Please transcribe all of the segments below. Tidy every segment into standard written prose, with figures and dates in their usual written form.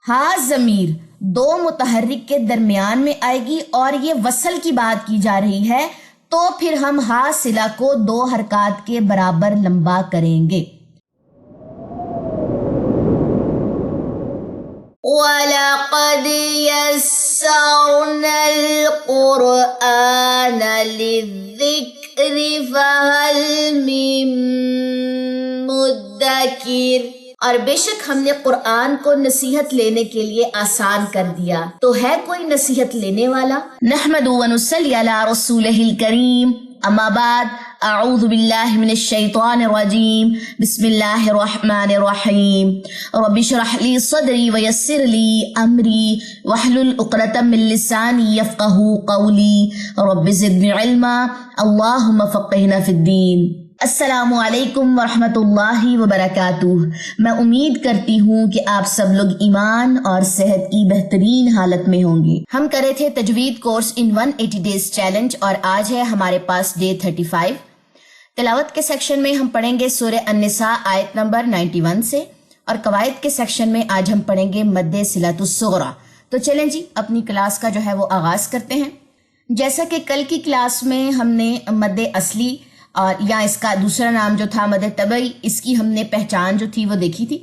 ہا ضمیر دو متحرک کے درمیان میں آئے گی اور یہ وصل کی بات کی جا رہی ہے، تو پھر ہم ہا صلہ کو 2 حرکات کے برابر لمبا کریں گے۔ وَلَقَدْ يَسَّرْنَا الْقُرْآنَ لِلذِّكْرِ فَهَلْ مِن مُدَّكِرٍ، اور بے شک ہم نے قرآن کو نصیحت لینے کے لیے آسان کر دیا، تو ہے کوئی نصیحت لینے والا؟ نحمد و نصلی علی رسولہ الکریم، اما بعد، اعوذ باللہ من الشیطان الرجیم، بسم اللہ الرحمن الرحیم، رب اشرح لی صدری ویسر لی امری واحلل عقدۃ من لسانی یفقہوا قولی، رب زدنی علما، اللہم فقہنا فی الدین۔ السلام علیکم ورحمۃ اللہ وبرکاتہ۔ میں امید کرتی ہوں کہ آپ سب لوگ ایمان اور صحت کی بہترین حالت میں ہوں گے۔ ہم کرے تھے تجوید کورس ان 180 ڈیز چیلنج، اور آج ہے ہمارے پاس ڈے 35۔ تلاوت کے سیکشن میں ہم پڑھیں گے سورہ النساء آیت نمبر 91 سے، اور قواعد کے سیکشن میں آج ہم پڑھیں گے مد صلۃ الصغریٰ۔ تو چلیں جی اپنی کلاس کا جو ہے وہ آغاز کرتے ہیں۔ جیسا کہ کل کی کلاس میں ہم نے مد اصلی اور یا اس کا دوسرا نام جو تھا مد طبعی، اس کی ہم نے پہچان جو تھی وہ دیکھی تھی۔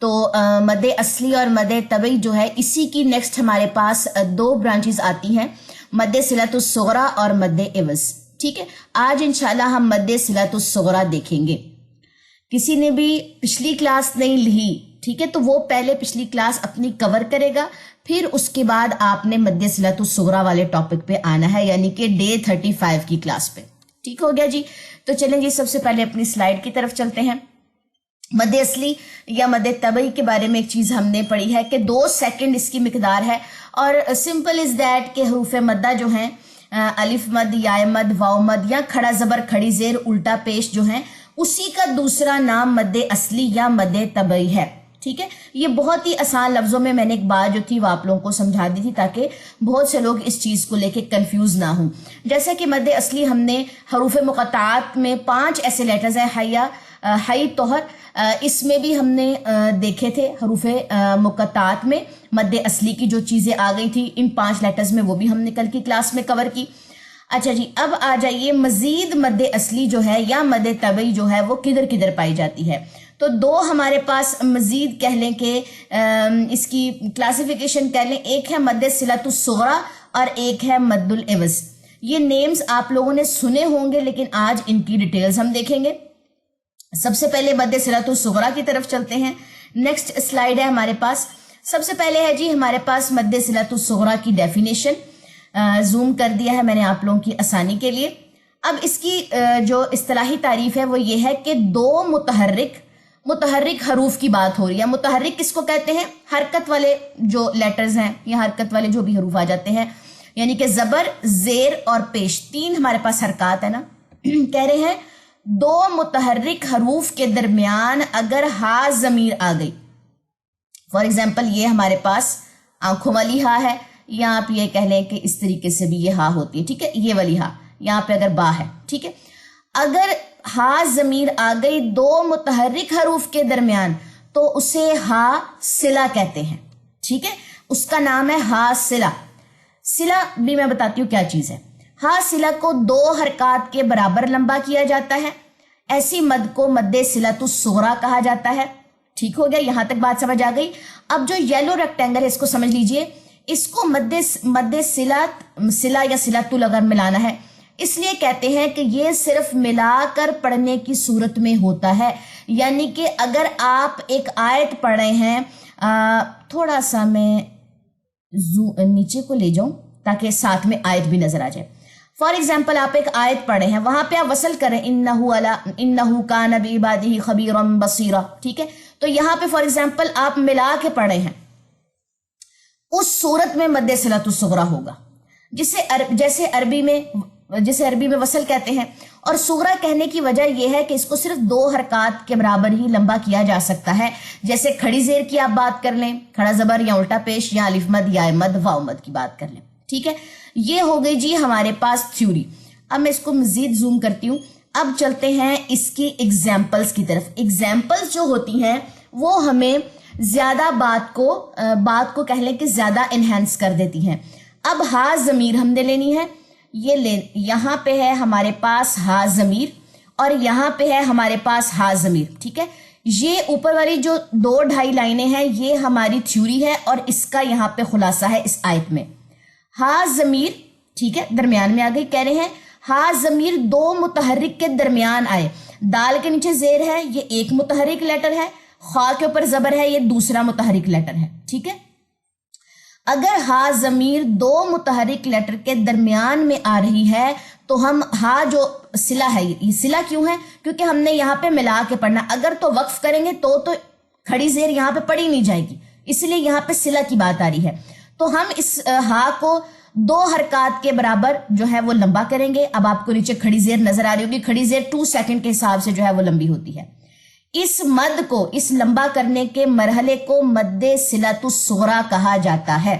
تو مد اصلی اور مد طبعی جو ہے اسی کی نیکسٹ ہمارے پاس 2 برانچز آتی ہیں، مد صلۃ الصغریٰ اور مد عوض۔ ٹھیک ہے، آج انشاءاللہ ہم مد صلۃ الصغریٰ دیکھیں گے۔ کسی نے بھی پچھلی کلاس نہیں لی، ٹھیک ہے، تو وہ پہلے پچھلی کلاس اپنی کور کرے گا، پھر اس کے بعد آپ نے مد صلۃ الصغریٰ والے ٹاپک پہ آنا ہے، یعنی کہ ڈے 35 کی کلاس پہ۔ ٹھیک ہو گیا جی؟ تو چلیں جی سب سے پہلے اپنی سلائیڈ کی طرف چلتے ہیں۔ مد اصلی یا مد طبعی کے بارے میں ایک چیز ہم نے پڑھی ہے کہ 2 سیکنڈ اس کی مقدار ہے، اور سمپل از دیٹ کہ حروف مدہ جو ہیں الف مد، یا مد، واو مد یا کھڑا زبر کھڑی زیر الٹا پیش جو ہیں، اسی کا دوسرا نام مد اصلی یا مد طبعی ہے۔ ٹھیک ہے، یہ بہت ہی آسان لفظوں میں نے ایک بات جو تھی وہ آپ لوگوں کو سمجھا دی تھی تاکہ بہت سے لوگ اس چیز کو لے کے کنفیوز نہ ہوں۔ جیسا کہ مد اصلی ہم نے حروف مقطعات میں 5 ایسے لیٹرز ہیں، حیا، حی، طہر، اس میں بھی ہم نے دیکھے تھے حروف مقطعات میں مد اصلی کی جو چیزیں آ گئی تھی ان 5 لیٹرز میں، وہ بھی ہم نے کل کی کلاس میں کور کی۔ اچھا جی، اب آ جائیے مزید مد اصلی جو ہے یا مد طبعی جو ہے وہ کدھر کدھر پائی جاتی ہے۔ تو 2 ہمارے پاس مزید کہہ لیں کہ اس کی کلاسیفیکیشن کہہ لیں، ایک ہے مد صلۃ الصغریٰ اور ایک ہے مد العوض۔ یہ نیمز آپ لوگوں نے سنے ہوں گے لیکن آج ان کی ڈیٹیلز ہم دیکھیں گے۔ سب سے پہلے مد صلۃ الصغریٰ کی طرف چلتے ہیں۔ نیکسٹ سلائیڈ ہے ہمارے پاس، سب سے پہلے ہے جی ہمارے پاس مد صلۃ الصغریٰ کی ڈیفینیشن، زوم کر دیا ہے میں نے آپ لوگوں کی آسانی کے لیے۔ اب اس کی جو اصطلاحی تعریف ہے وہ یہ ہے کہ 2 متحرک حروف کی بات ہو رہی ہے۔ متحرک کس کو کہتے ہیں؟ حرکت والے جو لیٹرز ہیں یا حرکت والے جو بھی حروف آ جاتے ہیں، یعنی کہ زبر، زیر اور پیش، 3 ہمارے پاس حرکات ہے نا۔ کہہ رہے ہیں 2 متحرک حروف کے درمیان اگر ہا ضمیر آ گئی، فار ایگزامپل یہ ہمارے پاس آنکھوں والی ہا ہے، یا آپ یہ کہہ لیں کہ اس طریقے سے بھی یہ ہا ہوتی ہے، ٹھیک ہے، یہ والی ہا، یہاں پہ اگر با ہے، ٹھیک ہے، اگر ہا ضمیر آ گئی 2 متحرک حروف کے درمیان تو اسے ہا صلہ کہتے ہیں۔ ٹھیک ہے، اس کا نام ہے ہا صلہ۔ صلہ بھی میں بتاتی ہوں کیا چیز ہے۔ ہا صلہ کو 2 حرکات کے برابر لمبا کیا جاتا ہے، ایسی مد کو مد صلۃ الصغریٰ کہا جاتا ہے۔ ٹھیک ہو گیا، یہاں تک بات سمجھ آ گئی۔ اب جو یلو ریکٹینگل ہے اس کو سمجھ لیجئے، اس کو مد صلہ یا صلۃ اگر ملانا ہے، اس لیے کہتے ہیں کہ یہ صرف ملا کر پڑھنے کی صورت میں ہوتا ہے، یعنی کہ اگر آپ ایک آیت پڑھ رہے ہیں، تھوڑا سا میں نیچے کو لے جاؤں تاکہ ساتھ میں آیت بھی نظر آ جائے۔ فار ایگزامپل آپ ایک آیت پڑھ رہے ہیں، وہاں پہ آپ وصل کریں انہ کان بعبادہ خبیرا بصیرا، ٹھیک ہے، تو یہاں پہ فار ایگزامپل آپ ملا کے پڑھ رہے ہیں، اس صورت میں مد صلۃ الصغریٰ ہوگا، جیسے عربی میں وصل کہتے ہیں۔ اور صغریٰ کہنے کی وجہ یہ ہے کہ اس کو صرف 2 حرکات کے برابر ہی لمبا کیا جا سکتا ہے، جیسے کھڑی زیر کی آپ بات کر لیں، کھڑا زبر یا الٹا پیش، یا الف مد، یا مد، واو مد کی بات کر لیں۔ ٹھیک ہے، یہ ہو گئی جی ہمارے پاس تھیوری۔ اب میں اس کو مزید زوم کرتی ہوں، اب چلتے ہیں اس کی ایگزامپلز کی طرف۔ ایگزامپلز جو ہوتی ہیں وہ ہمیں زیادہ بات کو کہہ لیں کہ زیادہ انہینس کر دیتی ہیں. اب ہا ضمیر ہم نے لینی ہے. یہاں پہ ہے ہمارے پاس ہا ضمیر اور یہاں پہ ہے ہمارے پاس ہا ضمیر. ٹھیک ہے, یہ اوپر والی جو 2-2.5 لائنیں ہیں یہ ہماری تھیوری ہے اور اس کا یہاں پہ خلاصہ ہے اس آیت میں. ہا ضمیر ٹھیک ہے درمیان میں آ گئی. کہہ رہے ہیں ہا ضمیر 2 متحرک کے درمیان آئے. دال کے نیچے زیر ہے, یہ ایک متحرک لیٹر ہے. خا کے اوپر زبر ہے, یہ دوسرا متحرک لیٹر ہے. ٹھیک ہے, اگر ہا ضمیر 2 متحرک لیٹر کے درمیان میں آ رہی ہے تو ہم ہا جو صلہ ہے, یہ صلہ کیوں ہے؟ کیونکہ ہم نے یہاں پہ ملا کے پڑھنا. اگر تو وقف کریں گے تو کھڑی زیر یہاں پہ پڑھی نہیں جائے گی, اس لیے یہاں پہ صلہ کی بات آ رہی ہے. تو ہم اس ہا کو 2 حرکات کے برابر جو ہے وہ لمبا کریں گے. اب آپ کو نیچے کھڑی زیر نظر آ رہی ہوگی, کھڑی زیر 2 سیکنڈ کے حساب سے جو ہے وہ لمبی ہوتی ہے. اس مد کو, اس لمبا کرنے کے مرحلے کو مد صلۃ الصغریٰ کہا جاتا ہے.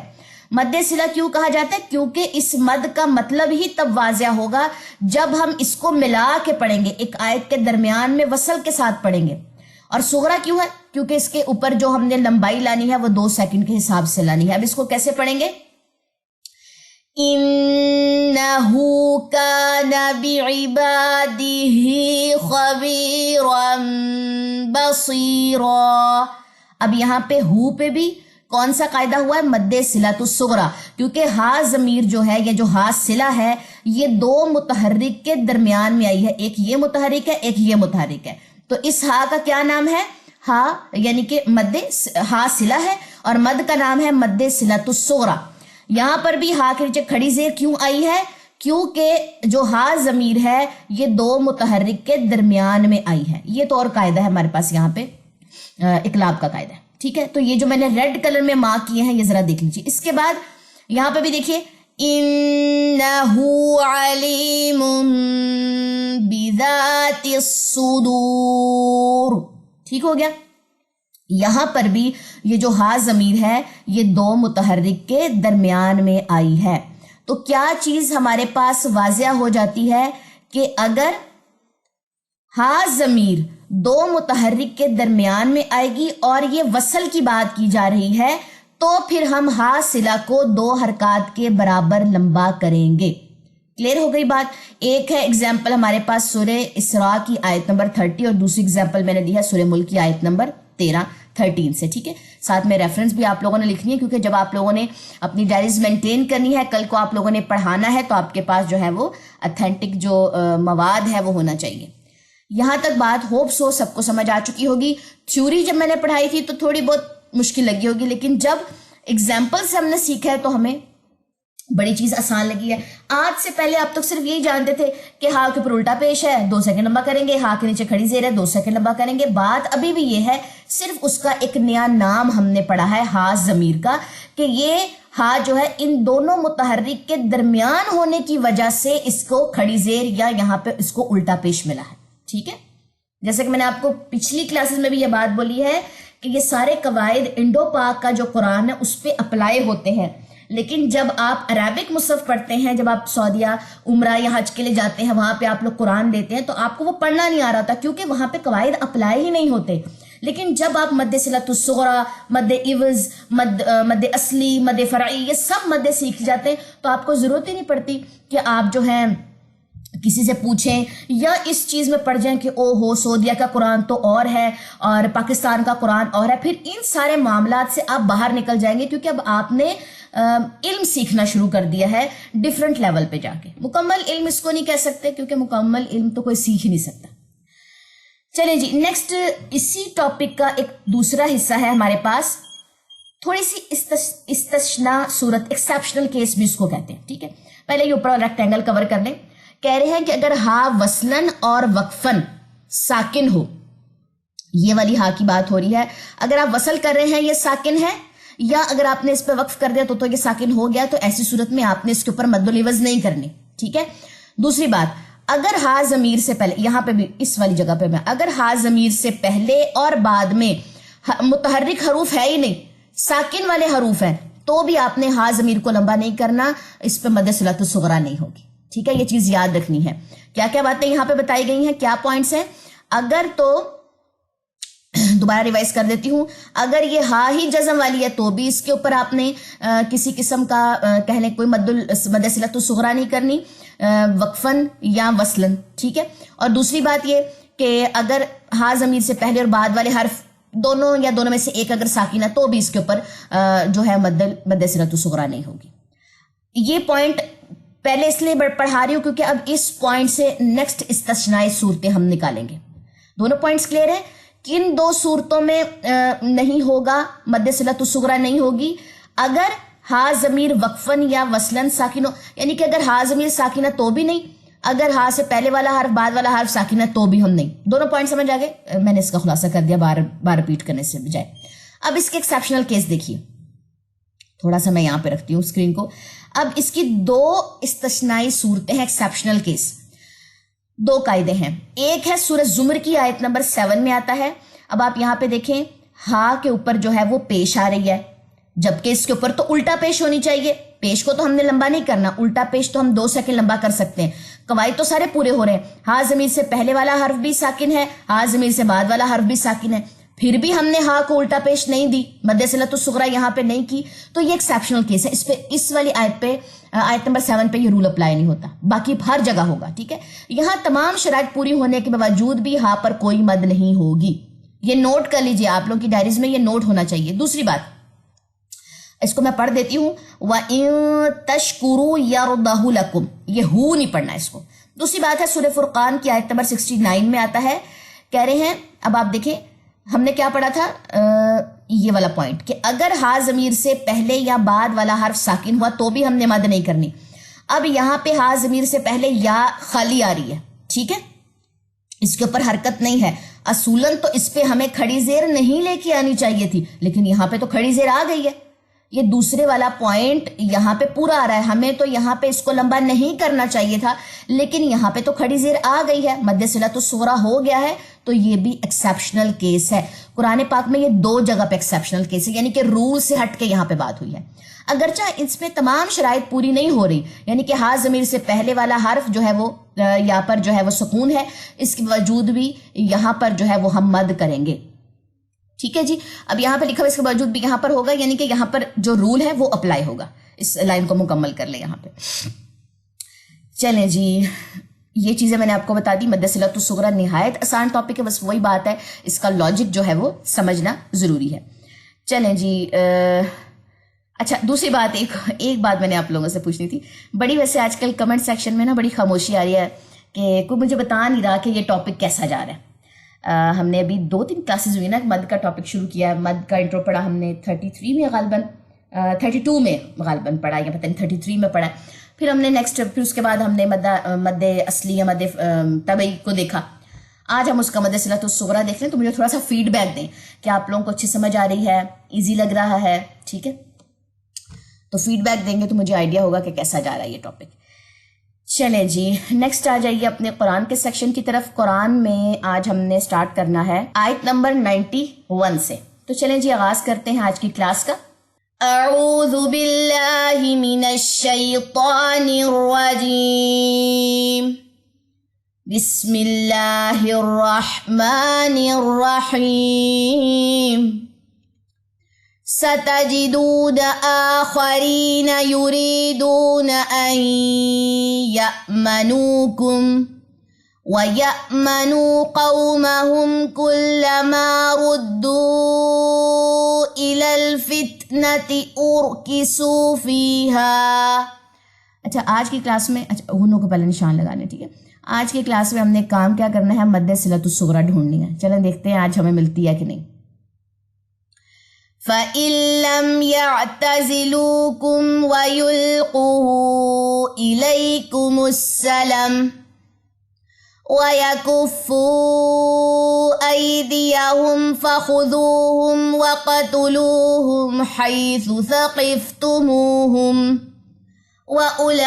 مد صلہ کیوں کہا جاتا ہے؟ کیونکہ اس مد کا مطلب ہی تب واضح ہوگا جب ہم اس کو ملا کے پڑھیں گے, ایک آیت کے درمیان میں وصل کے ساتھ پڑھیں گے. اور صغریٰ کیوں ہے؟ کیونکہ اس کے اوپر جو ہم نے لمبائی لانی ہے وہ 2 سیکنڈ کے حساب سے لانی ہے. اب اس کو کیسے پڑھیں گے؟ انہو کان بعبادہ خبیرا بصیرا. اب یہاں پہ ہو پہ بھی کون سا قاعدہ ہوا ہے؟ مد صلۃ الصغریٰ. کیونکہ ہا ضمیر جو ہے, یہ جو ہا صلہ ہے, یہ 2 متحرک کے درمیان میں آئی ہے. ایک یہ متحرک ہے, ایک یہ متحرک ہے. تو اس ہا کا کیا نام ہے؟ ہا یعنی کہ مد ہا صلہ ہے اور مد کا نام ہے مد صلۃ الصغریٰ. یہاں پر بھی ہا کے نیچے کھڑی زیر کیوں آئی ہے؟ کیونکہ جو ہا ضمیر ہے یہ 2 متحرک کے درمیان میں آئی ہے. یہ تو اور قاعدہ ہے ہمارے پاس یہاں پہ اقلاب کا قاعدہ ہے. ٹھیک ہے, تو یہ جو میں نے ریڈ کلر میں مارک کیے ہیں یہ ذرا دیکھ لیجیے. اس کے بعد یہاں پہ بھی دیکھیے انہو علیم بذات الصدور. ٹھیک ہو گیا. یہاں پر بھی یہ جو ہا ضمیر ہے یہ 2 متحرک کے درمیان میں آئی ہے. تو کیا چیز ہمارے پاس واضح ہو جاتی ہے کہ اگر ہا ضمیر 2 متحرک کے درمیان میں آئے گی اور یہ وصل کی بات کی جا رہی ہے تو پھر ہم ہا صلہ کو 2 حرکات کے برابر لمبا کریں گے. کلیئر ہو گئی بات. ایک ہے اگزامپل ہمارے پاس سورہ اسراء کی آیت نمبر 30 اور دوسری اگزامپل میں نے دی ہے سورہ ملک کی آیت نمبر 13 سے. ٹھیک ہے, ساتھ میں ریفرنس بھی آپ لوگوں نے لکھنی ہے کیونکہ جب آپ لوگوں نے اپنی ڈائریز مینٹین کرنی ہے, کل کو آپ لوگوں نے پڑھانا ہے, تو آپ کے پاس جو ہے وہ اتھینٹک جو مواد ہے وہ ہونا چاہیے. یہاں تک بات ہوپ سو سب کو سمجھ آ چکی ہوگی. تھیوری جب میں نے پڑھائی تھی تو تھوڑی بہت مشکل لگی ہوگی, لیکن جب ایگزامپل سے ہم نے سیکھا ہے تو ہمیں بڑی چیز آسان لگی ہے. آج سے پہلے آپ تک صرف یہی جانتے تھے کہ ہا کے اوپر الٹا پیش ہے 2 سیکنڈ لمبا کریں گے, ہا کے نیچے کھڑی زیر ہے 2 سیکنڈ لمبا کریں گے. بات ابھی بھی یہ ہے, صرف اس کا ایک نیا نام ہم نے پڑھا ہے ہا ضمیر کا, کہ یہ ہا جو ہے ان دونوں متحرک کے درمیان ہونے کی وجہ سے اس کو کھڑی زیر یا یہاں پہ اس کو الٹا پیش ملا ہے. ٹھیک ہے, جیسے کہ میں نے آپ کو پچھلی کلاسز میں بھی یہ بات بولی ہے کہ یہ سارے قواعد انڈو پاک کا جو قرآن ہے اس پہ اپلائی ہوتے ہیں. لیکن جب آپ عربک مصحف پڑھتے ہیں, جب آپ سعودیہ عمرہ یا حج کے لیے جاتے ہیں, وہاں پہ آپ لوگ قرآن لیتے ہیں, تو آپ کو وہ پڑھنا نہیں آ رہا تھا کیونکہ وہاں پہ قواعد اپلائی ہی نہیں ہوتے. لیکن جب آپ مد صلۃ الصغریٰ, مد عوض, مد اصلی, مد فرعی, یہ سب مد سیکھ جاتے ہیں تو آپ کو ضرورت ہی نہیں پڑتی کہ آپ جو ہے کسی سے پوچھیں یا اس چیز میں پڑ جائیں کہ او ہو سعودیہ کا قرآن تو اور ہے اور پاکستان کا قرآن اور ہے. پھر ان سارے معاملات سے آپ باہر نکل جائیں گے کیونکہ اب آپ نے علم سیکھنا شروع کر دیا ہے ڈیفرنٹ لیول پہ جا کے. مکمل علم اس کو نہیں کہہ سکتے کیونکہ مکمل علم تو کوئی سیکھ ہی نہیں سکتا. چلیں جی, نیکسٹ اسی ٹاپک کا ایک دوسرا حصہ ہے ہمارے پاس, تھوڑی سی استثناء صورت, ایکسیپشنل کیس بھی اس کو کہتے ہیں. ٹھیک ہے, پہلے یہ اوپر ریکٹینگل کور کر لیں. کہہ رہے ہیں کہ اگر ہا وصلن اور وقفن ساکن ہو, یہ والی ہا کی بات ہو رہی ہے, اگر آپ وصل کر رہے ہیں یہ ساکن ہے, یا اگر آپ نے اس پہ وقف کر دیا تو یہ ساکن ہو گیا, تو ایسی صورت میں آپ نے اس کے اوپر مد العوض نہیں کرنی. ٹھیک ہے. دوسری بات, اگر ہا ضمیر سے پہلے, یہاں پہ بھی اس والی جگہ پہ میں, اگر ہا ضمیر سے پہلے اور بعد میں متحرک حروف ہے ہی نہیں, ساکن والے حروف ہیں, تو بھی آپ نے ہا ضمیر کو لمبا نہیں کرنا, اس پہ مد صلۃ الصغریٰ نہیں ہوگی. ٹھیک ہے, یہ چیز یاد رکھنی ہے. کیا کیا باتیں یہاں پہ بتائی گئی ہیں, کیا پوائنٹس ہیں. اگر تو دوبارہ ریوائز کر دیتی ہوں. اگر یہ ہا ہی جزم والی ہے تو بھی اس کے اوپر آپ نے کسی قسم کا کہہ لیں کوئی مد صلۃ الصغریٰ نہیں کرنی وقفاً یا وصلاً. ٹھیک ہے. اور دوسری بات یہ کہ اگر ہا ضمیر سے پہلے اور بعد والے حرف دونوں یا دونوں میں سے ایک اگر ساکن ہے تو بھی اس کے اوپر جو ہے مد صلۃ الصغریٰ نہیں ہوگی. یہ پوائنٹ پہلے اس لیے پڑھا رہی ہوں کیونکہ اب اس پوائنٹ سے نیکسٹ استثنائی صورتیں ہم نکالیں گے. دونوں پوائنٹس کلیئر ہیں. کن دو صورتوں میں نہیں ہوگا مد صلۃ الصغریٰ نہیں ہوگی؟ اگر ہا ضمیر وقفاً یا وصلاً ساکن ہو، یعنی کہ اگر ہا ضمیر ساکن ہے تو بھی نہیں، اگر ہا سے پہلے والا حرف بعد والا حرف ساکن ہے تو بھی ہم نہیں. دونوں پوائنٹ سمجھ آ گئے؟ میں نے اس کا خلاصہ کر دیا بار بار ریپیٹ کرنے سے بجائے. اب اس کے ایکسیپشنل کیس دیکھیے، تھوڑا سا میں یہاں پہ رکھتی ہوں اسکرین کو. اب اس کی دو استثنائی صورتیں ہیں ایکسیپشنل کیس. دو قاعدے ہیں. ایک ہے سورہ زمر کی آیت نمبر 7 میں آتا ہے. اب آپ یہاں پہ دیکھیں ہا کے اوپر جو ہے وہ پیش آ رہی ہے، جبکہ اس کے اوپر تو الٹا پیش ہونی چاہیے. پیش کو تو ہم نے لمبا نہیں کرنا، الٹا پیش تو ہم 2 سیکنڈ لمبا کر سکتے ہیں. قواعد تو سارے پورے ہو رہے ہیں. ہا ضمیر سے پہلے والا حرف بھی ساکن ہے، ہا ضمیر سے بعد والا حرف بھی ساکن ہے، پھر بھی ہم نے ہا کو الٹا پیش نہیں دی، مد صلۃ الصغریٰ یہاں پہ نہیں کی. تو یہ ایکسیپشنل کیس ہے. اس پہ اس والی آیت پہ آیت نمبر 7 پہ یہ رول اپلائی نہیں ہوتا، باقی ہر جگہ ہوگا. ٹھیک ہے. یہاں تمام شرائط پوری ہونے کے باوجود بھی ہا پر کوئی مد نہیں ہوگی. یہ نوٹ کر لیجئے، آپ لوگوں کی ڈائریز میں یہ نوٹ ہونا چاہیے. دوسری بات اس کو میں پڑھ دیتی ہوں. وَإِن تَشْكُرُوا يَرْضَهُ لَكُمْ، یہ ہو نہیں پڑھنا اس کو. دوسری بات ہے سورہ فرقان کی آیت نمبر 69 میں آتا ہے. کہہ رہے ہیں، اب آپ دیکھیں ہم نے کیا پڑھا تھا یہ والا پوائنٹ کہ اگر ہا ضمیر سے پہلے یا بعد والا حرف ساکن ہوا تو بھی ہم نے مد نہیں کرنی. اب یہاں پہ ہا ضمیر سے پہلے یا خالی آ رہی ہے. ٹھیک ہے. اس کے اوپر حرکت نہیں ہے. اصولاً تو اس پہ ہمیں کھڑی زیر نہیں لے کے آنی چاہیے تھی، لیکن یہاں پہ تو کھڑی زیر آ گئی ہے. یہ دوسرے والا پوائنٹ یہاں پہ پورا آ رہا ہے. ہمیں تو یہاں پہ اس کو لمبا نہیں کرنا چاہیے تھا، لیکن یہاں پہ تو کھڑی زیر آ گئی ہے، مد صلۃ الصغریٰ ہو گیا ہے. تو یہ بھی ایکسیپشنل کیس ہے. قرآن پاک میں یہ 2 جگہ پہ ایکسیپشنل کیس ہے، یعنی کہ رول سے ہٹ کے یہاں پہ بات ہوئی ہے. اگرچہ اس میں تمام شرائط پوری نہیں ہو رہی، یعنی کہ ہا ضمیر سے پہلے والا حرف جو ہے وہ یا پر جو ہے وہ سکون ہے، اس کے باوجود بھی یہاں پر جو ہے وہ ہم مد کریں گے. ٹھیک ہے جی. اب یہاں پہ لکھا ہوا اس کے باوجود بھی یہاں پر ہوگا، یعنی کہ یہاں پر جو رول ہے وہ اپلائی ہوگا. اس لائن کو مکمل کر لیں یہاں پہ. چلیں جی، یہ چیزیں میں نے آپ کو بتا دی. مد صلۃ الصغریٰ نہایت آسان ٹاپک ہے، بس وہی بات ہے اس کا لاجک جو ہے وہ سمجھنا ضروری ہے. چلیں جی. اچھا دوسری بات، ایک بات میں نے آپ لوگوں سے پوچھنی تھی. بڑی ویسے آج کل کمنٹ سیکشن میں نا بڑی خاموشی آ رہی ہے کہ کوئی مجھے بتا نہیں رہا کہ یہ ٹاپک کیسا جا رہا ہے. ہم نے ابھی 2-3 کلاسز ہوئی نا مد کا ٹاپک شروع کیا ہے. مد کا انٹرو پڑھا ہم نے 33 میں غالباً 32 میں غالباً پڑھا یا پتہ نہیں 33 میں پڑھا. پھر ہم نے نیکسٹ پھر اس کے بعد ہم نے مد اصلی یا مد طبعی کو دیکھا. آج ہم اس کا مد صلۃ الصغریٰ دیکھ لیں. تو مجھے تھوڑا سا فیڈ بیک دیں کہ آپ لوگوں کو اچھی سمجھ آ رہی ہے، ایزی لگ رہا ہے. ٹھیک ہے. تو فیڈ بیک دیں گے تو مجھے آئیڈیا ہوگا کہ کیسا جا رہا ہے یہ ٹاپک. چلیں جی نیکسٹ آ جائیے اپنے قرآن کے سیکشن کی طرف. قرآن میں آج ہم نے سٹارٹ کرنا ہے آیت نمبر 91 سے. تو چلیں جی آغاز کرتے ہیں آج کی کلاس کا. اعوذ باللہ من الشیطان الرجیم، بسم اللہ الرحمن الرحیم. ستجدون آخرین یریدون ان یأمنوکم وَيَأْمَنُوا قَوْمَهُمْ كُلَّمَا رُدُّوا إِلَى الْفِتْنَةِ أُرْكِسُوا فِيهَا. اچھا آج کی کلاس میں ہنوں کو پہلے نشان لگانے. ٹھیک ہے. آج کی کلاس میں ہم نے کام کیا کرنا ہے؟ مد صلۃ الصغریٰ ڈھونڈنی ہے. چلیں دیکھتے ہیں آج ہمیں ملتی ہے کہ نہیں. فَإِن لَّمْ يَعْتَزِلُوكُمْ وَيُلْقُوا إِلَيْكُمُ السَّلَمَ وَيَكُفُّوا أَيْدِيَهُمْ فَخُذُوهُمْ وَاقْتُلُوهُمْ حَيْثُ ثَقِفْتُمُوهُمْ وَأُولَئِكُمْ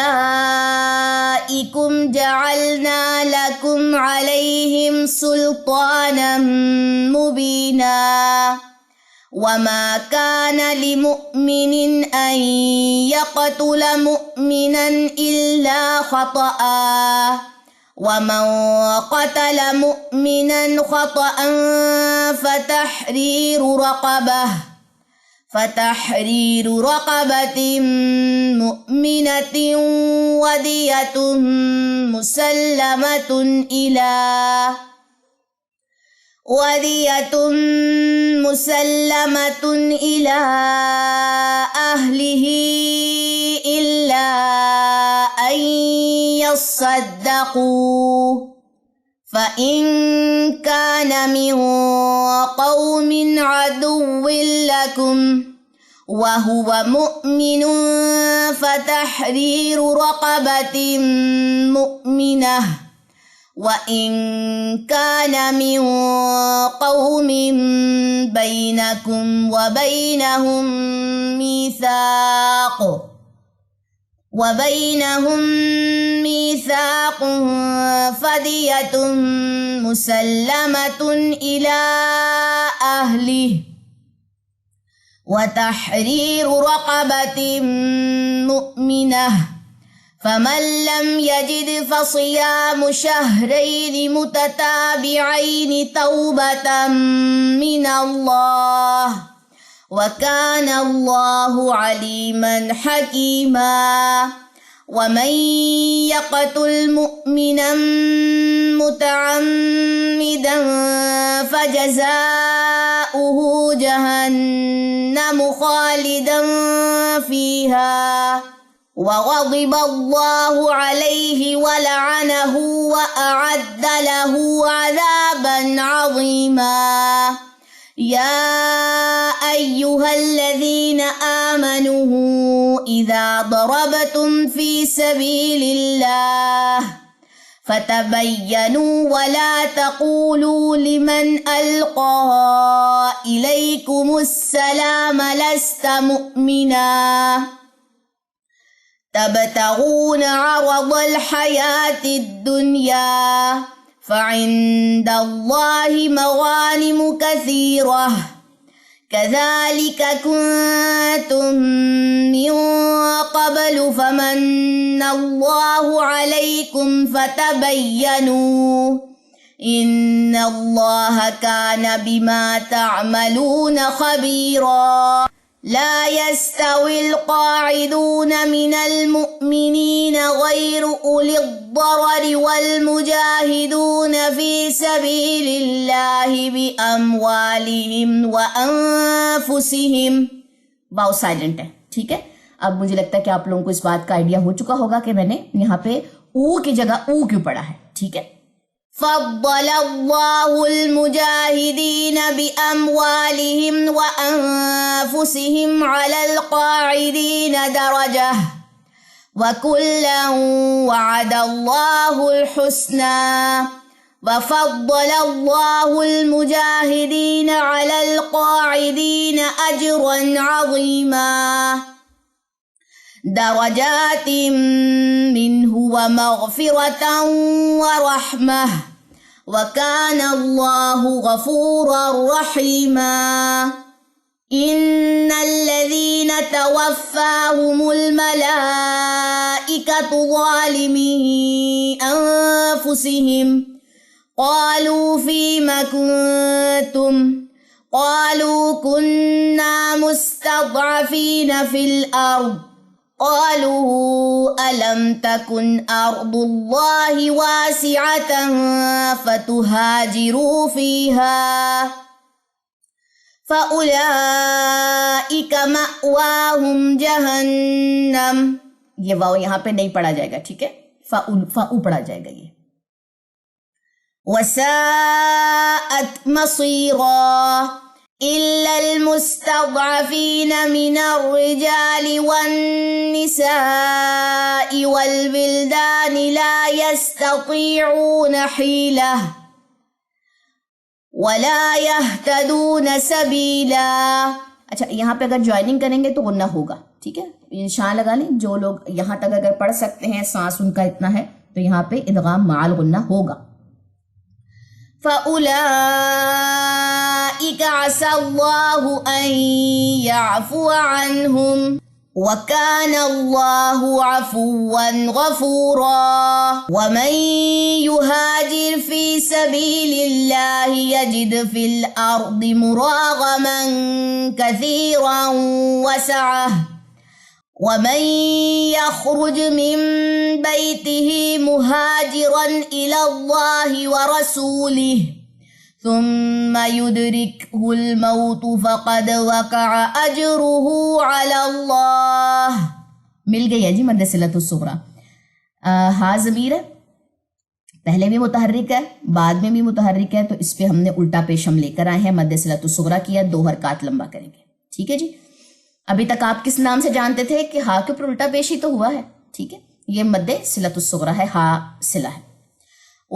جَعَلْنَا لَكُمْ عَلَيْهِمْ سُلْطَانًا مُبِينًا. وَمَا كَانَ لِمُؤْمِنٍ أَن يَقْتُلَ مُؤْمِنًا إِلَّا خَطَأً ومن قتل مؤمنا خطأ فتحرير رقبة مؤمنة ودية مسلمة إلى أهله إلا أن يصدقوا فإن كان من قوم عدو لكم وهو مؤمن فتحرير رقبة مؤمنة وإن كان من قوم بينكم وبينهم ميثاق فدية مسلمة إلى أهله وتحرير رقبة مؤمنة فمن لم يجد فصيام شهرين متتابعين توبة من الله وكان الله عليما حكيما ومن يقتل مؤمنا متعمدا فجزاؤه جهنم خالدا فيها وغضب الله عليه ولعنه وأعد له عذابا عظيما يا أيها الذين آمنوا إذا ضربتم في سبيل الله فتبينوا ولا تقولوا لمن ألقى إليكم السلام لست مؤمنا تبتغون عرض الحياة الدنيا فعند الله مغانم كثيرة كذلك كنتم من قبل فمن الله عليكم فتبينوا إن الله كان بما تعملون خبيرا لا يستوي القاعدون من المؤمنين غير أولي الضرر والمجاهدون في سبيل الله بأموالهم وأنفسهم. باؤ سائلنٹ ہے, ٹھیک ہے. اب مجھے لگتا ہے کہ آپ لوگوں کو اس بات کا آئیڈیا ہو چکا ہوگا کہ میں نے یہاں پہ او کی جگہ او کیوں پڑھا ہے, ٹھیک ہے. فضل الله المجاهدين بأموالهم وأنفسهم على القاعدين درجة وكلا وعد الله الحسنى وفضل الله المجاهدين على القاعدين أجرا عظيما درجات منه ومغفرة ورحمة وكان الله غفورا رحيما إن الذين توفاهم الملائكة ظالمي أنفسهم قالوا فيم كنتم قالوا كنا مستضعفين في الأرض قالوا ألم تكن أرض الله واسعة فتهاجروا فيها فأولئك مأواهم جہنم. یہ واو یہاں پہ نہیں پڑھا جائے گا, ٹھیک ہے, فاؤ پڑھا جائے گا یہ. وساءت مصيرا إلا المستضعفين من الرجال والنساء والولدان لا يستطيعون حيلة ولا يهتدون سبيلا. اچھا, یہاں پہ اگر جوائننگ کریں گے تو غنہ ہوگا, ٹھیک ہے. شان لگا لیں, جو لوگ یہاں تک اگر پڑھ سکتے ہیں, سانس ان کا اتنا ہے, تو یہاں پہ ادغام مع الغنہ ہوگا. فَأُولَئِكَ عَسَى اللَّهُ أَن يَعْفُوَ عَنْهُمْ وَكَانَ اللَّهُ عَفُوًّا غَفُورًا وَمَن يُهَاجِرْ فِي سَبِيلِ اللَّهِ يَجِدْ فِي الْأَرْضِ مُرَاغَمًا كَثِيرًا وَسَعَةً وَمَن يَخْرُجْ مِن بَيْتِهِ مُهَاجِرًا إِلَى اللَّهِ وَرَسُولِهِ ثم يدركه الموت فقد وقع اجره على اللہ. مل گئی ہے جی مد صلۃ الصغریٰ. ہاں ضمیر ہے، پہلے بھی متحرک ہے بعد میں بھی متحرک ہے، تو اس پہ ہم نے الٹا پیشم لے کر آئے ہیں. مد صلۃ الصغریٰ کیا، 2 حرکات لمبا کریں گے. ٹھیک ہے جی. ابھی تک آپ کس نام سے جانتے تھے کہ ہا کے اوپر الٹا پیشی تو ہوا ہے. ٹھیک ہے، یہ مد صلۃ الصغریٰ ہے، ہا صلہ ہے.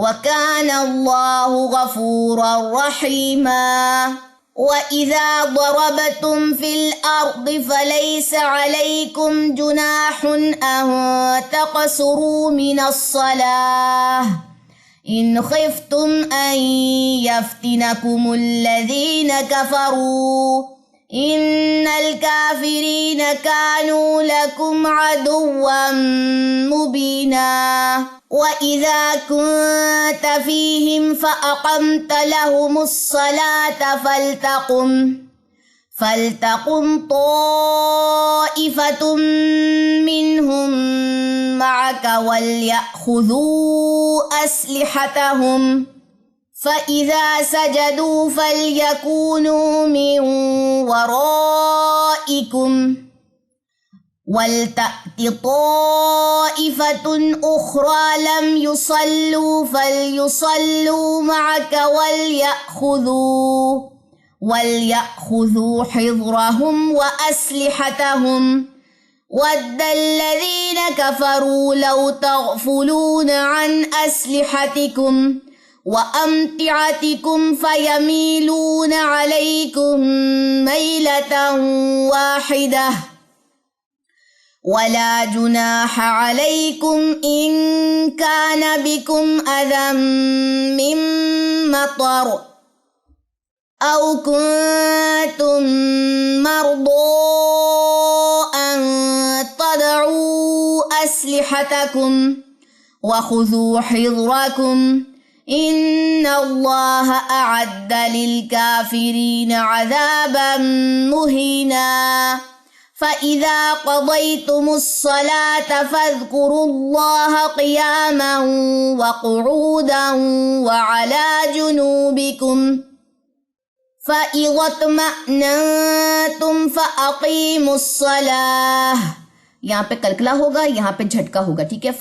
وَكَانَ اللَّهُ غَفُورًا رَحِيمًا وَإِذَا ضَرَبْتُمْ فِي الْأَرْضِ فَلَيْسَ عَلَيْكُمْ جُنَاحٌ أَن تَقْصُرُوا مِنَ الصَّلَاةِ إِنْ خِفْتُمْ أَن يَفْتِنَكُمُ الَّذِينَ كَفَرُوا إِنَّ الْكَافِرِينَ كَانُوا لَكُمْ عَدُوًّا مُبِينًا وَإِذَا كُنْتَ فِيهِمْ فَأَقَمْتَ لَهُمُ الصَّلَاةَ فَلْتَقُمْ طَائِفَةٌ مِّنْهُمْ مَعَكَ وَلْيَأْخُذُوا أَسْلِحَتَهُمْ فَإِذَا سَجَدُوا فَلْيَكُونُوا مِنْ وَرَائِكُمْ وَلْتَأْتِ طَائِفَةٌ أُخْرَى لَمْ يُصَلُّوا فَلْيُصَلُّوا مَعَكَ وَلْيَأْخُذُوا حِذْرَهُمْ وَأَسْلِحَتَهُمْ وَدَّ الَّذِينَ كَفَرُوا لَوْ تَغْفُلُونَ عَنْ أَسْلِحَتِكُمْ وَأَمْتِعَتِكُمْ فَيَمِيلُونَ عَلَيْكُمْ مَيْلَةً وَاحِدَةً وَلَا جُنَاحَ عَلَيْكُمْ إِن كَانَ بِكُمْ أَذًى مِّن مَّطَرٍ أَوْ كُنتُم مَّرْضَىٰ أَن تَضَعُوا أَسْلِحَتَكُمْ وَخُذُوا حِذْرَكُمْ إِنَّ اللَّهَ أَعَدَّ لِلْكَافِرِينَ عَذَابًا مُّهِينًا. فَإِذَا قَضَيْتُمُ الصَّلَاةَ فَاذْكُرُوا اللَّهَ قِيَامًا وَقُعُودًا وَعَلَى جُنُوبِكُمْ فَإِذَا اطْمَأْنَنْتُمْ فَأَقِيمُوا الصَّلَاةَ. یہاں پہ کلکلا ہوگا، یہاں پہ جھٹکا ہوگا. ٹھیک ہے.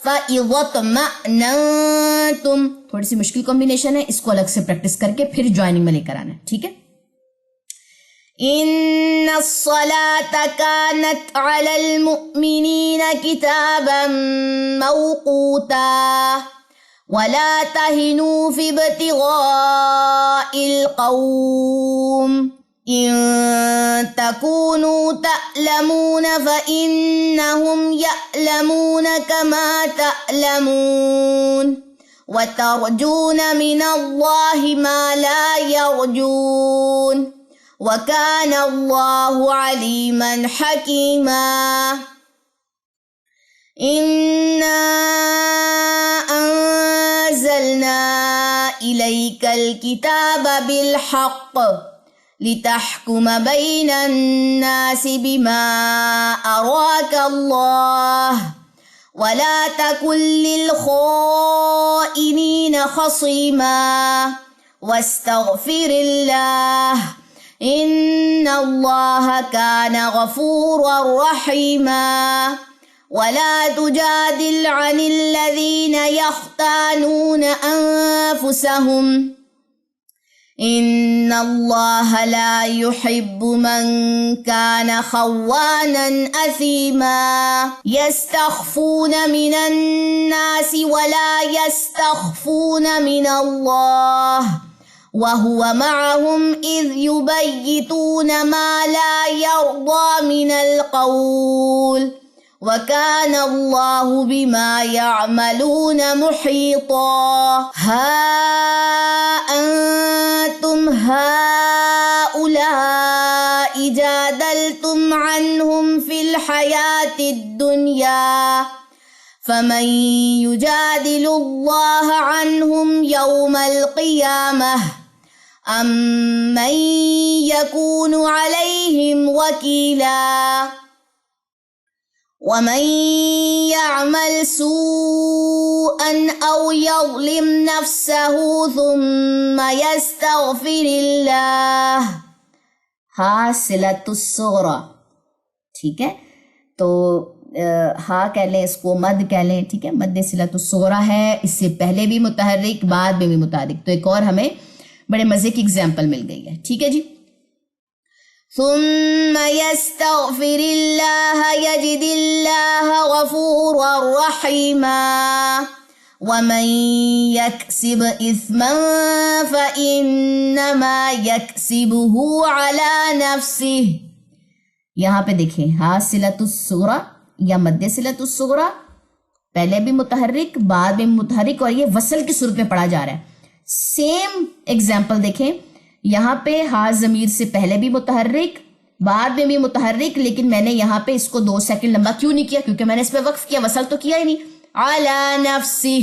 فَإِذَا اطْمَأْنَنْتُمْ تھوڑی سی مشکل کمبینیشن ہے، اس کو الگ سے پریکٹس کر کے پھر جوائننگ میں لے کر آنا ہے. ٹھیک ہے. إِنَّ الصَّلَاةَ كَانَتْ عَلَى الْمُؤْمِنِينَ كِتَابًا مَوْقُوتًا وَلَا تَهِنُوا فِي ابْتِغَاءِ الْقَوْمِ إِن تَكُونُوا تَأْلَمُونَ فَإِنَّهُمْ يَأْلَمُونَ كَمَا تَأْلَمُونَ وَتَرْجُونَ مِنَ اللَّهِ مَا لَا يَرْجُونَ وَكَانَ اللَّهُ عَلِيمًا حَكِيمًا. إِنَّا أَنزَلْنَا إِلَيْكَ الْكِتَابَ بِالْحَقِّ لِتَحْكُمَ بَيْنَ النَّاسِ بِمَا أَرَاكَ اللَّهُ وَلَا تَكُن لِّلْخَائِنِينَ خَصِيمًا وَاسْتَغْفِرِ اللَّهَ إِنَّ اللَّهَ كَانَ غَفُورًا رَّحِيمًا. وَلَا تُجَادِلْ عَنِ الَّذِينَ يَخْتَانُونَ أَنفُسَهُمْ إِنَّ اللَّهَ لَا يُحِبُّ مَن كَانَ خَوَّانًا أَثِيمًا. يَسْتَخْفُونَ مِنَ النَّاسِ وَلَا يَسْتَخْفُونَ مِنَ اللَّهِ وَهُوَ مَعَهُمْ إِذْ يُبَيِّتُونَ مَا لَا يَرْضَىٰ مِنَ الْقَوْلِ وَكَانَ اللَّهُ بِمَا يَعْمَلُونَ مُحِيطًا هَا أَنْتُمْ هَؤُلَاءِ جَادَلْتُمْ عَنْهُمْ فِي الْحَيَاةِ الدُّنْيَا فَمَنْ يُجَادِلُ اللَّهَ عَنْهُمْ يَوْمَ الْقِيَامَةِ أَمْ مَنْ يَكُونُ عَلَيْهِمْ وَكِيلًا وَمَنْ يَعْمَلْ سُوءًا أَوْ يَظْلِمْ نَفْسَهُ ثُمَّ يَسْتَغْفِرِ اللَّهَ ہا صلۃ الصغریٰ. ٹھیک ہے، تو ہا کہہ لیں، اس کو مد کہہ لیں. ٹھیک ہے، مد صلۃ الصغریٰ ہے، اس سے پہلے بھی متحرک، بعد میں بھی متحرک. تو ایک اور ہمیں بڑے مزے کی اگزامپل مل گئی ہے. ٹھیک ہے جی. ثم يستغفر الله يجد الله غفورا رحيما ومن يكسب إثما فإنما يكسبه على نفسه. یہاں پہ دیکھیں، ہا صلۃ الصغریٰ یا مد صلۃ الصغریٰ، پہلے بھی متحرک، بعد میں متحرک، اور یہ وصل کی صورت میں پڑھا جا رہا ہے. سیم ایگزامپل دیکھیں، یہاں پہ ہا ضمیر سے پہلے بھی متحرک، بعد میں بھی متحرک، لیکن میں نے یہاں پہ اس کو 2 سیکنڈ لمبا کیوں نہیں کیا؟ کیونکہ میں نے اس پہ وقف کیا، وصل تو کیا ہی نہیں. علی نفسہ،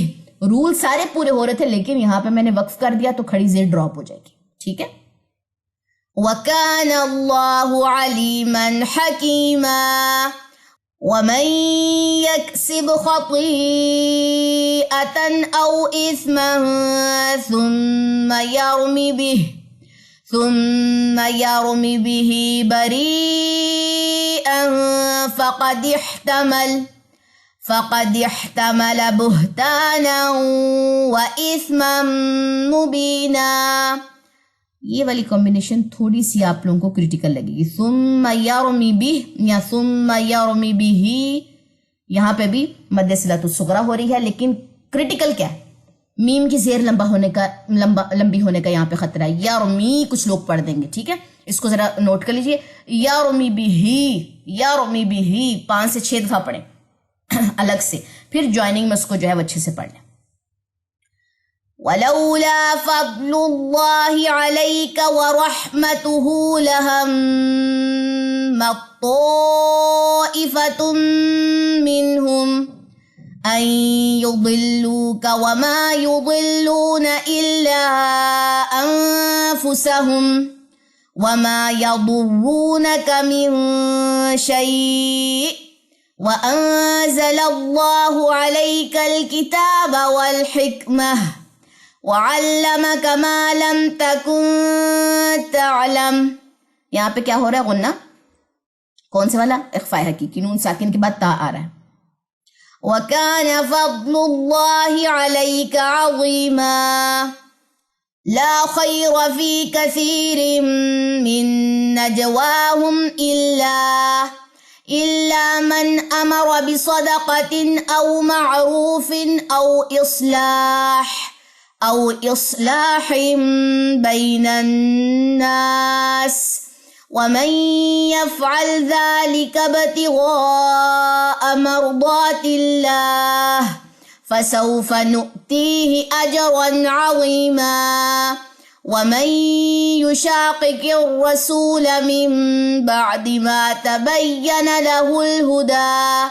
رول سارے پورے ہو رہے تھے، لیکن یہاں پہ میں نے وقف کر دیا تو کھڑی زیر ڈراپ ہو جائے گی. ٹھیک ہے. وَكَانَ اللَّهُ عَلِيمًا حَكِيمًا وَمَن يَكْسِبْ خَطِيئَةً أَوْ إِثْمًا ثُمَّ يَرْمِ بِهِ بَرِيئًا فَقَدِ احْتَمَلَ بُهْتَانًا وَإِثْمًا مُبِينًا. یہ والی کمبینیشن تھوڑی سی آپ لوگوں کو کریٹیکل لگے گی. ثُمَّ يَرْمِ بِهِ یا ثُمَّ يَرْمِ بِهِ، یہاں پہ بھی مد صلۃ الصغریٰ ہو رہی ہے، لیکن کریٹیکل کیا ہے؟ میم کی زیر لمبی ہونے کا یہاں پہ خطرہ ہے. یارمی کچھ لوگ پڑھ دیں گے. ٹھیک ہے، اس کو ذرا نوٹ کر لیجئے. یارمی بھی 5 سے 6 دفعہ پڑھیں الگ سے، پھر جوائننگ میں اس کو جو ہے وہ اچھے سے پڑھ لیں. وَلَوْلَا فَضْلُ اللَّهِ عَلَيْكَ وَرَحْمَتُهُ لَهَمَّت طَّائِفَةٌ مِّنْهُمْ أَن يُضِلُّوكَ وَمَا يُضِلُّونَ إِلَّا أَنفُسَهُمْ وَمَا يَضُرُّونَكَ مِن شَيْءٍ وَأَنزَلَ اللَّهُ عَلَيْكَ الْكِتَابَ وَالْحِكْمَةَ وَعَلَّمَكَ مَا لَمْ تَكُن تَعْلَمْ. یہاں پہ کیا ہو رہا ہے؟ غنہ کون سے والا؟ اخفاء حقیقی، نون ساکن کے بعد تا آ رہا ہے. وَكَانَ فَضْلُ اللَّهِ عَلَيْكَ عَظِيمًا لَا خَيْرَ فِي كَثِيرٍ مِّن نَّجْوَاهُمْ إِلَّا مَنْ أَمَرَ بِصَدَقَةٍ أَوْ مَعْرُوفٍ أَوْ إِصْلَاحٍ بَيْنَ النَّاسِ وَمَن يَفْعَلْ ذَلِكَ ابْتِغَاءَ مَرْضَاتِ اللَّهِ فَسَوْفَ نُؤْتِيهِ أَجْرًا عَظِيمًا. وَمَن يُشَاقِقِ الرَّسُولَ مِن بَعْدِ مَا تَبَيَّنَ لَهُ الْهُدَى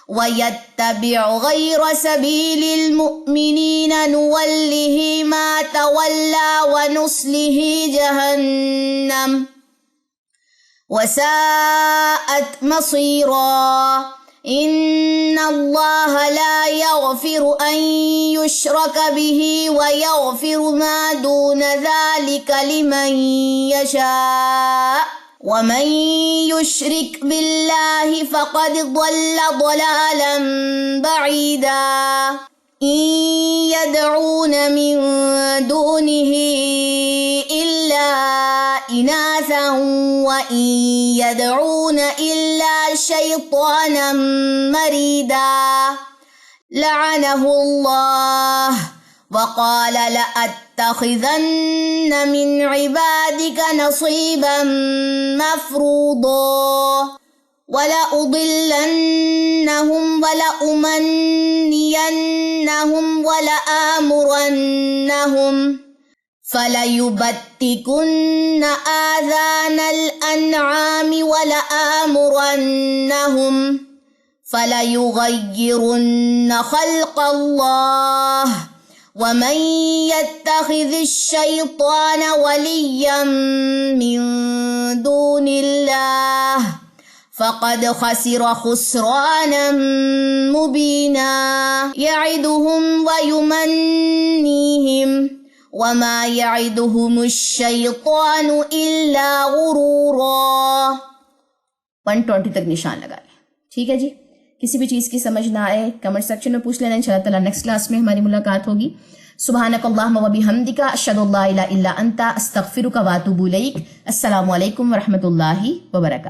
وَيَتَّبِعْ غَيْرَ سَبِيلِ الْمُؤْمِنِينَ نُوَلِّهِ مَا تَوَلَّى وَنُصْلِهِ جَهَنَّمَ وَسَاءَتْ مَصِيرًا. إِنَّ اللَّهَ لَا يَغْفِرُ أَن يُشْرَكَ بِهِ وَيَغْفِرُ مَا دُونَ ذَلِكَ لِمَن يَشَاءُ وَمَن يُشْرِكْ بِاللَّهِ فَقَدْ ضَلَّ ضَلَالًا بَعِيدًا. إِن يَدْعُونَ مِن دُونِهِ إِلَّا إِنَاثًا وَإِن يَدْعُونَ إِلَّا شَيْطَانًا مَرِيدًا لَعَنَهُ اللَّهُ وَقَالَ لَأَتَّخِذَنَّ مِنْ عِبَادِكَ نَصِيبًا مَفْرُوضًا. وَلَأُضِلَّنَّهُمْ وَلَأُمَنِّيَنَّهُمْ وَلَآمُرَنَّهُمْ فَلَيُبَتِّكُنَّ آذَانَ الْأَنْعَامِ وَلَآمُرَنَّهُمْ فَلَيُغَيِّرُنَّ خَلْقَ اللَّهِ وَمَن يَتَّخِذِ الشَّيْطَانَ وَلِيًّا مِّن دُونِ اللَّهِ فَقَدْ خَسِرَ خُسْرَانًا مُّبِينًا يَعِدُهُمْ وَيُمَنِّيهِمْ وَمَا يَعِدُهُمُ الشَّيْطَانُ إِلَّا غُرُورًا۔ 120 تک نشان لگا لیں، ٹھیک ہے جی۔ کسی بھی چیز کی سمجھ نہ آئے کمنٹ سیکشن میں پوچھ لینا، انشاءاللہ تعالیٰ نیکسٹ کلاس میں ہماری ملاقات ہوگی۔ سبحانک اللہم و بحمدک، اشہد ان لا الہ الا انت، استغفرک و اتوب الیک۔ السلام علیکم ورحمۃ اللہ وبرکاتہ۔